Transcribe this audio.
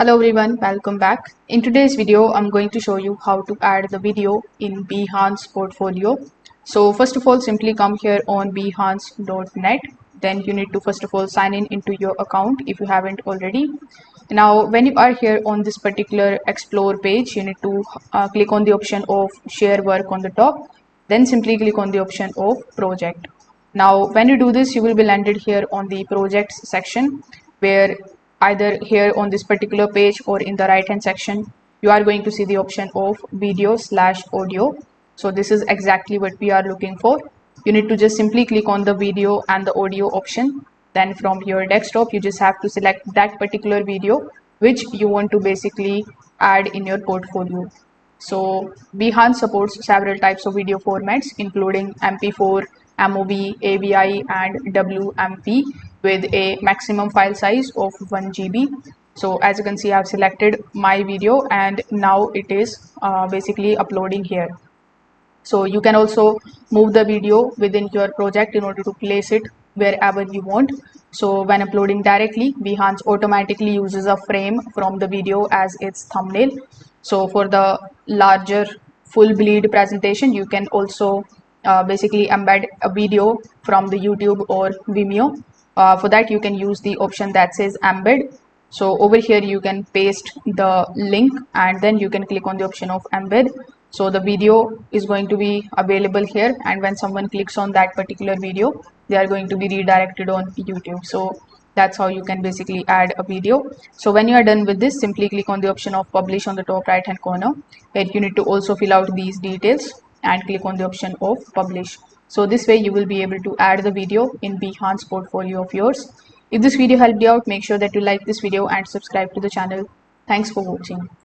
Hello everyone, welcome back. In today's video, I'm going to show you how to add the video in Behance Portfolio. So first of all, simply come here on behance.net. Then you need to first of all sign in into your account if you haven't already. Now, when you are here on this particular explore page, you need to click on the option of share work on the top. Then simply click on the option of project. Now, when you do this, you will be landed here on the projects section where either here on this particular page or in the right hand section, you are going to see the option of video/audio. So this is exactly what we are looking for. You need to just simply click on the video and the audio option. Then from your desktop, you just have to select that particular video which you want to basically add in your portfolio. So Behance supports several types of video formats, including MP4, MOV, AVI, and WMP with a maximum file size of 1 GB. So as you can see, I've selected my video and now it is basically uploading here. So you can also move the video within your project in order to place it wherever you want. So when uploading directly, Behance automatically uses a frame from the video as its thumbnail. So for the larger full bleed presentation, you can also basically embed a video from the YouTube or Vimeo. For that, you can use the option that says embed. So over here you can paste the link and then you can click on the option of embed. So the video is going to be available here, and when someone clicks on that particular video, they are going to be redirected on YouTube. So that's how you can basically add a video. So when you are done with this, simply click on the option of publish on the top right hand corner. Here you need to also fill out these details and click on the option of publish. So this way you will be able to add the video in Behance portfolio of yours. If this video helped you out, make sure that you like this video and subscribe to the channel. Thanks for watching.